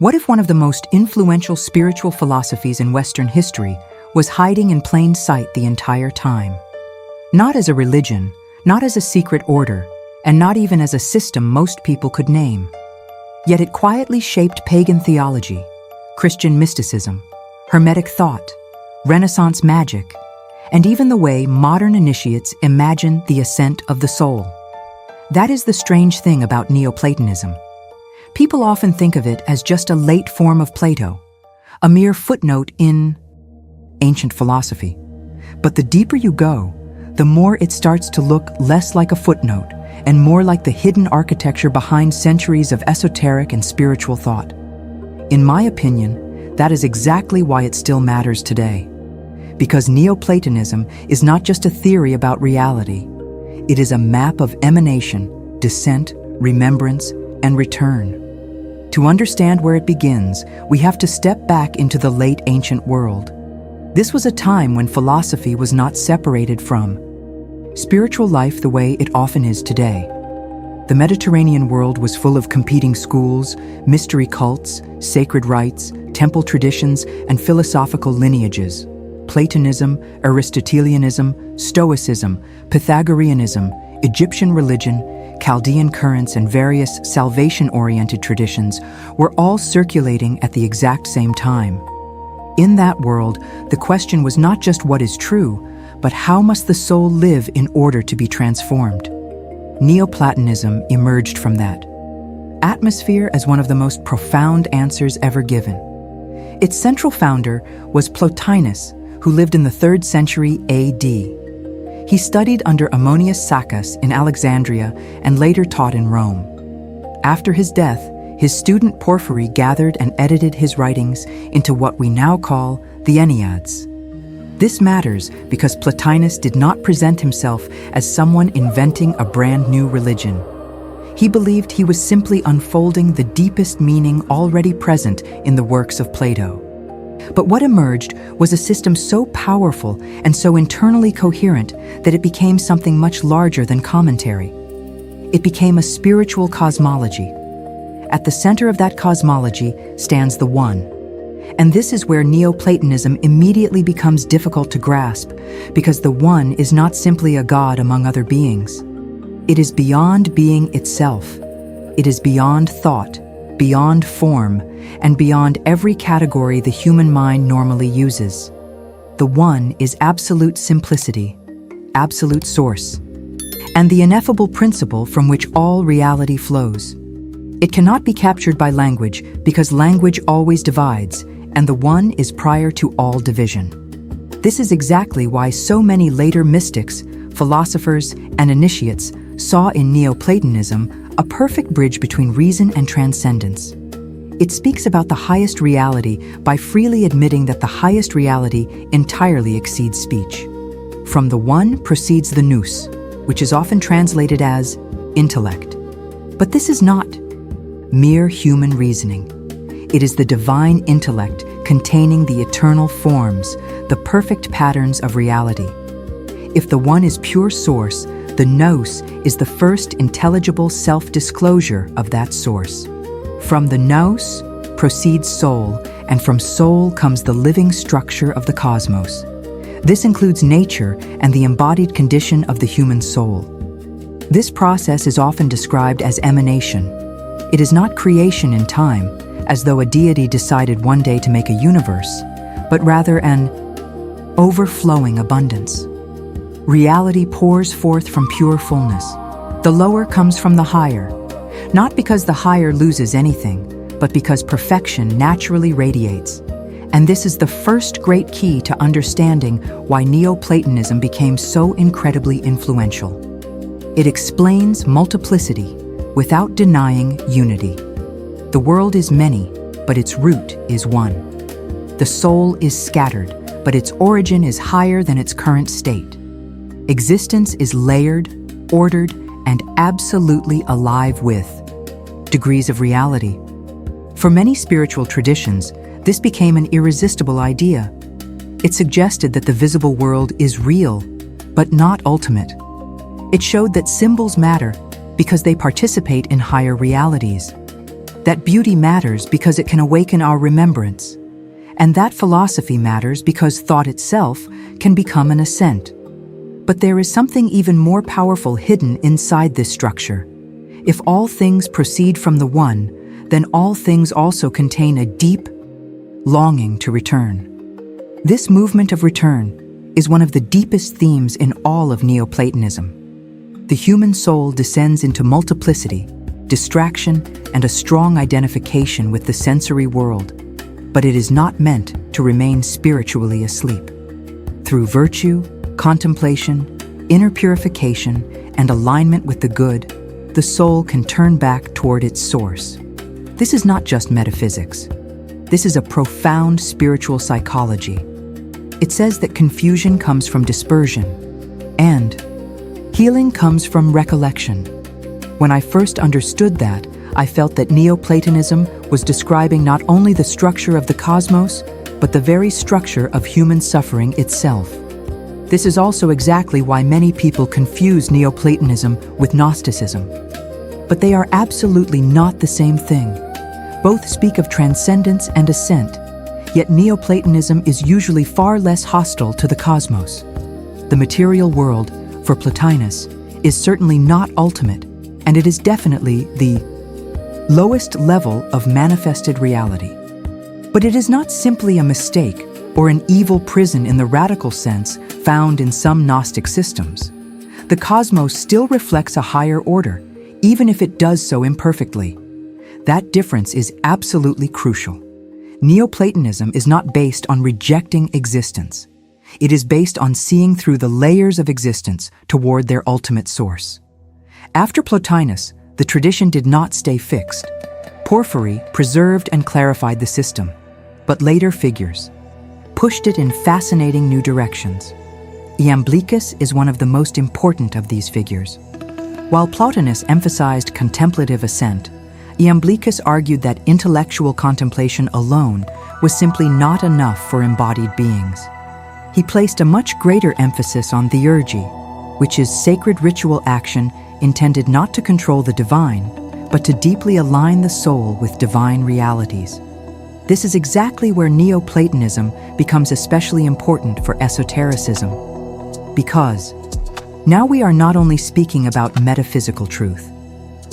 What if one of the most influential spiritual philosophies in Western history was hiding in plain sight the entire time? Not as a religion, not as a secret order, and not even as a system most people could name. Yet it quietly shaped pagan theology, Christian mysticism, Hermetic thought, Renaissance magic, and even the way modern initiates imagine the ascent of the soul. That is the strange thing about Neoplatonism. People often think of it as just a late form of Plato, a mere footnote in ancient philosophy. But the deeper you go, the more it starts to look less like a footnote and more like the hidden architecture behind centuries of esoteric and spiritual thought. In my opinion, that is exactly why it still matters today. Because Neoplatonism is not just a theory about reality. It is a map of emanation, descent, remembrance, and return. To understand where it begins, we have to step back into the late ancient world. This was a time when philosophy was not separated from spiritual life the way it often is today. The Mediterranean world was full of competing schools, mystery cults, sacred rites, temple traditions, and philosophical lineages. Platonism, Aristotelianism, Stoicism, Pythagoreanism, Egyptian religion, Chaldean currents, and various salvation-oriented traditions were all circulating at the exact same time. In that world, the question was not just what is true, but how must the soul live in order to be transformed? Neoplatonism emerged from that atmosphere as one of the most profound answers ever given. Its central founder was Plotinus, who lived in the 3rd century AD. He studied under Ammonius Saccas in Alexandria and later taught in Rome. After his death, his student Porphyry gathered and edited his writings into what we now call the Enneads. This matters because Plotinus did not present himself as someone inventing a brand new religion. He believed he was simply unfolding the deepest meaning already present in the works of Plato. But what emerged was a system so powerful and so internally coherent that it became something much larger than commentary. It became a spiritual cosmology. At the center of that cosmology stands the One. And this is where Neoplatonism immediately becomes difficult to grasp, because the One is not simply a god among other beings. It is beyond being itself. It is beyond thought, beyond form, and beyond every category the human mind normally uses. The One is absolute simplicity, absolute source, and the ineffable principle from which all reality flows. It cannot be captured by language because language always divides, and the One is prior to all division. This is exactly why so many later mystics, philosophers, and initiates saw in Neoplatonism a perfect bridge between reason and transcendence. It speaks about the highest reality by freely admitting that the highest reality entirely exceeds speech. From the One proceeds the nous, which is often translated as intellect. But this is not mere human reasoning. It is the divine intellect containing the eternal forms, the perfect patterns of reality. If the One is pure source, the nous is the first intelligible self-disclosure of that source. From the nous proceeds soul, and from soul comes the living structure of the cosmos. This includes nature and the embodied condition of the human soul. This process is often described as emanation. It is not creation in time, as though a deity decided one day to make a universe, but rather an overflowing abundance. Reality pours forth from pure fullness. The lower comes from the higher, not because the higher loses anything, but because perfection naturally radiates. And this is the first great key to understanding why Neoplatonism became so incredibly influential. It explains multiplicity without denying unity. The world is many, but its root is one. The soul is scattered, but its origin is higher than its current state. Existence is layered, ordered, and absolutely alive with degrees of reality. For many spiritual traditions, this became an irresistible idea. It suggested that the visible world is real, but not ultimate. It showed that symbols matter because they participate in higher realities. that beauty matters because it can awaken our remembrance, and that philosophy matters because thought itself can become an ascent. But there is something even more powerful hidden inside this structure. If all things proceed from the One, then all things also contain a deep longing to return. This movement of return is one of the deepest themes in all of Neoplatonism. The human soul descends into multiplicity, distraction, and a strong identification with the sensory world, but it is not meant to remain spiritually asleep. Through virtue, contemplation, inner purification, and alignment with the good, the soul can turn back toward its source. This is not just metaphysics. This is a profound spiritual psychology. It says that confusion comes from dispersion, and healing comes from recollection. When I first understood that, I felt that Neoplatonism was describing not only the structure of the cosmos, but the very structure of human suffering itself. This is also exactly why many people confuse Neoplatonism with Gnosticism. But they are absolutely not the same thing. Both speak of transcendence and ascent, yet Neoplatonism is usually far less hostile to the cosmos. The material world, for Plotinus, is certainly not ultimate, and it is definitely the lowest level of manifested reality. But it is not simply a mistake or an evil prison in the radical sense found in some Gnostic systems. The cosmos still reflects a higher order, even if it does so imperfectly. That difference is absolutely crucial. Neoplatonism is not based on rejecting existence. It is based on seeing through the layers of existence toward their ultimate source. After Plotinus, the tradition did not stay fixed. Porphyry preserved and clarified the system, but later figures pushed it in fascinating new directions. Iamblichus is one of the most important of these figures. While Plotinus emphasized contemplative ascent, Iamblichus argued that intellectual contemplation alone was simply not enough for embodied beings. He placed a much greater emphasis on theology, which is sacred ritual action intended not to control the divine, but to deeply align the soul with divine realities. This is exactly where Neoplatonism becomes especially important for esotericism. Because now we are not only speaking about metaphysical truth,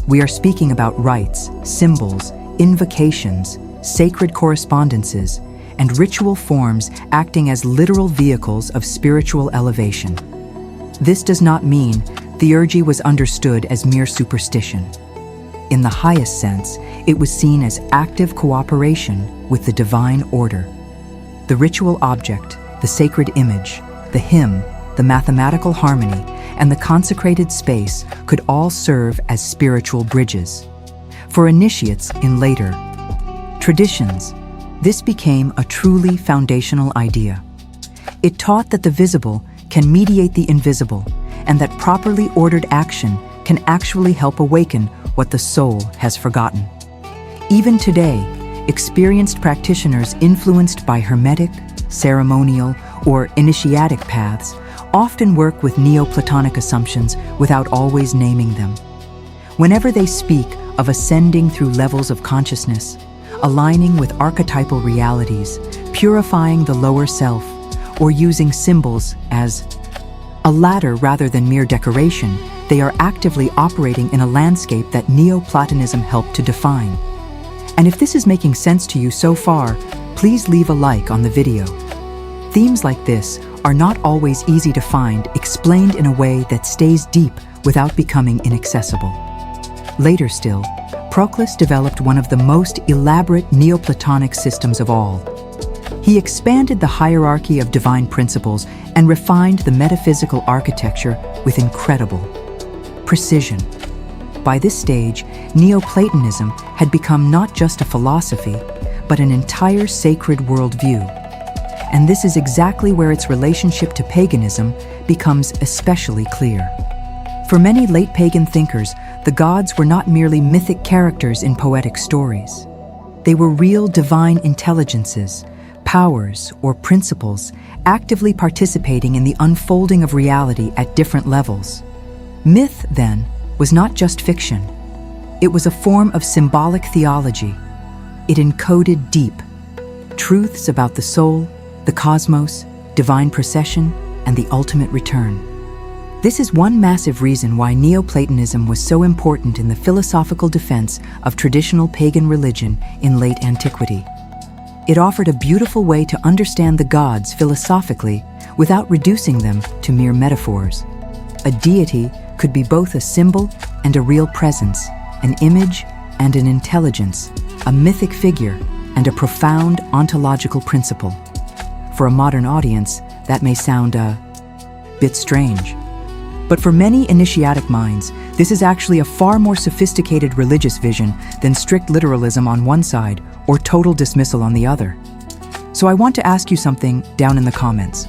we are speaking about rites, symbols, invocations, sacred correspondences, and ritual forms acting as literal vehicles of spiritual elevation. This does not mean theurgy was understood as mere superstition. In the highest sense, it was seen as active cooperation with the divine order. The ritual object, the sacred image, the hymn, the mathematical harmony, and the consecrated space could all serve as spiritual bridges. For initiates in later traditions, this became a truly foundational idea. It taught that the visible can mediate the invisible, and that properly ordered action can actually help awaken what the soul has forgotten. Even today, experienced practitioners influenced by Hermetic, ceremonial, or initiatic paths often work with Neoplatonic assumptions without always naming them. Whenever they speak of ascending through levels of consciousness, aligning with archetypal realities, purifying the lower self, or using symbols as a ladder rather than mere decoration, they are actively operating in a landscape that Neoplatonism helped to define. And if this is making sense to you so far, please leave a like on the video. Themes like this are not always easy to find explained in a way that stays deep without becoming inaccessible. Later still, Proclus developed one of the most elaborate Neoplatonic systems of all. He expanded the hierarchy of divine principles and refined the metaphysical architecture with incredible precision. By this stage, Neoplatonism had become not just a philosophy, but an entire sacred worldview. And this is exactly where its relationship to paganism becomes especially clear. For many late pagan thinkers, the gods were not merely mythic characters in poetic stories. They were real divine intelligences, powers, or principles actively participating in the unfolding of reality at different levels. Myth, then, was not just fiction. It was a form of symbolic theology. It encoded deep truths about the soul, the cosmos, divine procession, and the ultimate return. This is one massive reason why Neoplatonism was so important in the philosophical defense of traditional pagan religion in late antiquity. It offered a beautiful way to understand the gods philosophically without reducing them to mere metaphors. A deity could be both a symbol and a real presence, an image and an intelligence, a mythic figure and a profound ontological principle. For a modern audience, that may sound a bit strange. But for many initiatic minds, this is actually a far more sophisticated religious vision than strict literalism on one side or total dismissal on the other. So I want to ask you something down in the comments.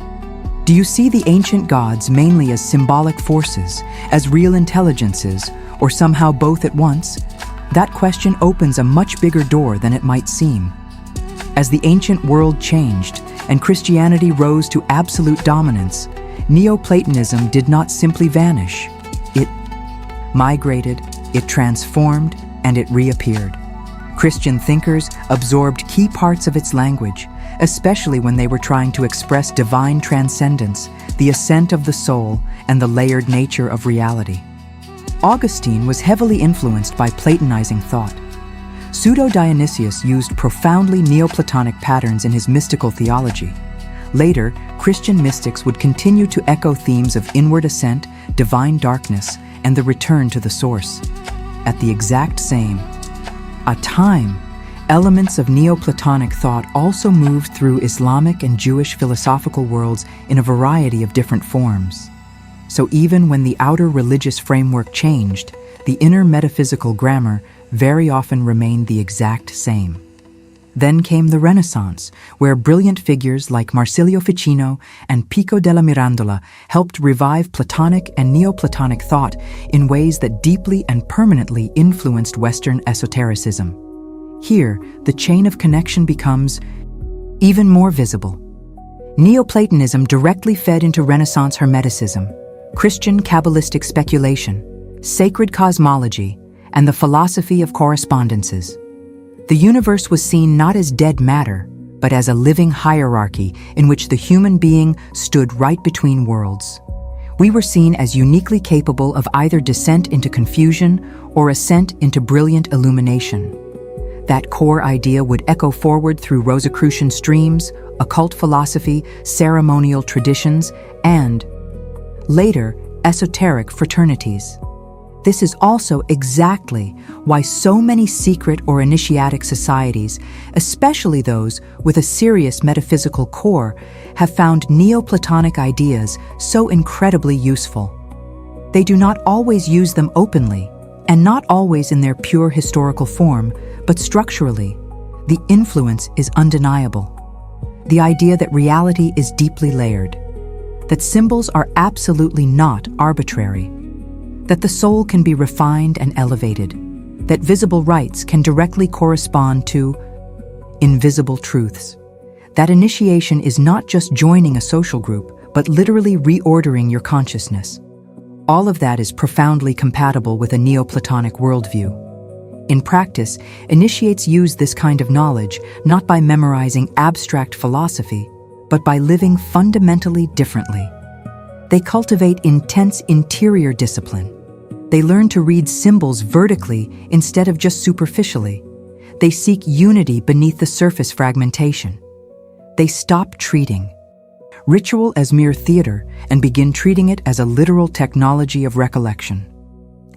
Do you see the ancient gods mainly as symbolic forces, as real intelligences, or somehow both at once? That question opens a much bigger door than it might seem. As the ancient world changed and Christianity rose to absolute dominance, Neoplatonism did not simply vanish. It migrated, it transformed, and it reappeared. Christian thinkers absorbed key parts of its language, especially when they were trying to express divine transcendence, the ascent of the soul, and the layered nature of reality. Augustine was heavily influenced by Platonizing thought. Pseudo-Dionysius used profoundly Neoplatonic patterns in his mystical theology. Later, Christian mystics would continue to echo themes of inward ascent, divine darkness, and the return to the source. At the exact same time, elements of Neoplatonic thought also moved through Islamic and Jewish philosophical worlds in a variety of different forms. So even when the outer religious framework changed, the inner metaphysical grammar very often remained the exact same. Then came the Renaissance, where brilliant figures like Marsilio Ficino and Pico della Mirandola helped revive Platonic and Neoplatonic thought in ways that deeply and permanently influenced Western esotericism. Here, the chain of connection becomes even more visible. Neoplatonism directly fed into Renaissance Hermeticism, Christian Kabbalistic speculation, sacred cosmology, and the philosophy of correspondences. The universe was seen not as dead matter, but as a living hierarchy in which the human being stood right between worlds. We were seen as uniquely capable of either descent into confusion or ascent into brilliant illumination. That core idea would echo forward through Rosicrucian streams, occult philosophy, ceremonial traditions, and, later, esoteric fraternities. This is also exactly why so many secret or initiatic societies, especially those with a serious metaphysical core, have found Neoplatonic ideas so incredibly useful. They do not always use them openly, and not always in their pure historical form, but structurally. The influence is undeniable. The idea that reality is deeply layered, that symbols are absolutely not arbitrary, that the soul can be refined and elevated, that visible rights can directly correspond to invisible truths. That initiation is not just joining a social group, but literally reordering your consciousness. All of that is profoundly compatible with a Neoplatonic worldview. In practice, initiates use this kind of knowledge not by memorizing abstract philosophy, but by living fundamentally differently. They cultivate intense interior discipline. They learn to read symbols vertically instead of just superficially. They seek unity beneath the surface fragmentation. They stop treating ritual as mere theater and begin treating it as a literal technology of recollection.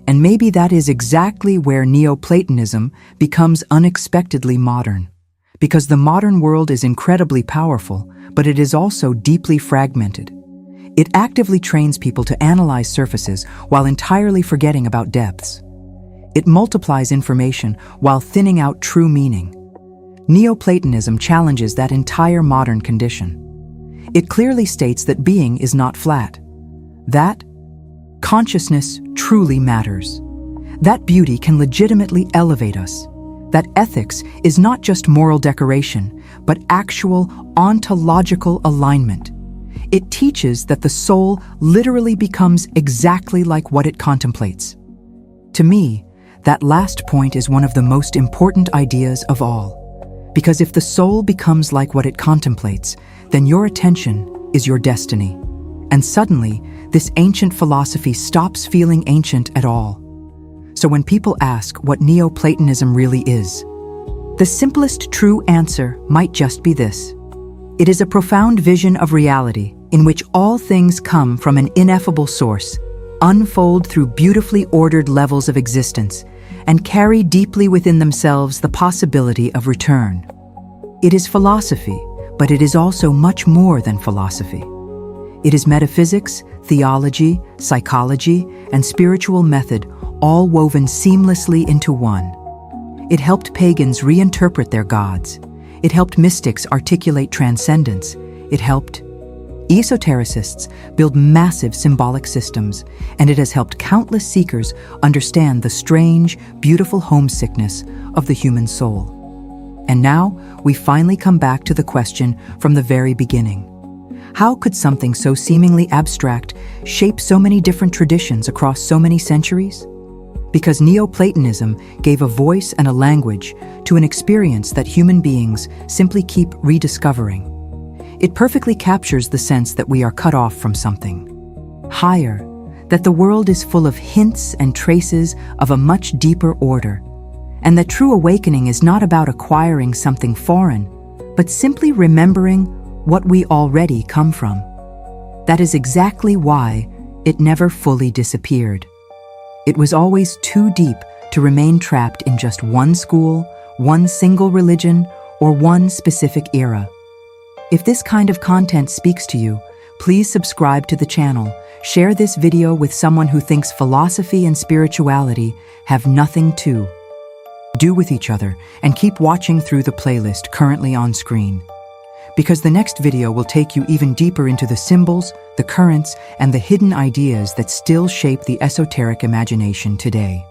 And maybe that is exactly where Neoplatonism becomes unexpectedly modern. Because the modern world is incredibly powerful, but it is also deeply fragmented. It actively trains people to analyze surfaces while entirely forgetting about depths. It multiplies information while thinning out true meaning. Neoplatonism challenges that entire modern condition. It clearly states that being is not flat. That consciousness truly matters. That beauty can legitimately elevate us. That ethics is not just moral decoration, but actual ontological alignment. It teaches that the soul literally becomes exactly like what it contemplates. To me, that last point is one of the most important ideas of all. Because if the soul becomes like what it contemplates, then your attention is your destiny. And suddenly, this ancient philosophy stops feeling ancient at all. So when people ask what Neoplatonism really is, the simplest true answer might just be this. It is a profound vision of reality in which all things come from an ineffable source, unfold through beautifully ordered levels of existence, and carry deeply within themselves the possibility of return. It is philosophy, but it is also much more than philosophy. It is metaphysics, theology, psychology, and spiritual method all woven seamlessly into one. It helped pagans reinterpret their gods. It helped mystics articulate transcendence. It helped esotericists build massive symbolic systems, and it has helped countless seekers understand the strange, beautiful homesickness of the human soul. And now, we finally come back to the question from the very beginning. How could something so seemingly abstract shape so many different traditions across so many centuries? Because Neoplatonism gave a voice and a language to an experience that human beings simply keep rediscovering. It perfectly captures the sense that we are cut off from something higher, that the world is full of hints and traces of a much deeper order, and that true awakening is not about acquiring something foreign, but simply remembering what we already come from. That is exactly why it never fully disappeared. It was always too deep to remain trapped in just one school, one single religion, or one specific era. If this kind of content speaks to you, please subscribe to the channel, share this video with someone who thinks philosophy and spirituality have nothing to do with each other, and keep watching through the playlist currently on screen. Because the next video will take you even deeper into the symbols, the currents, and the hidden ideas that still shape the esoteric imagination today.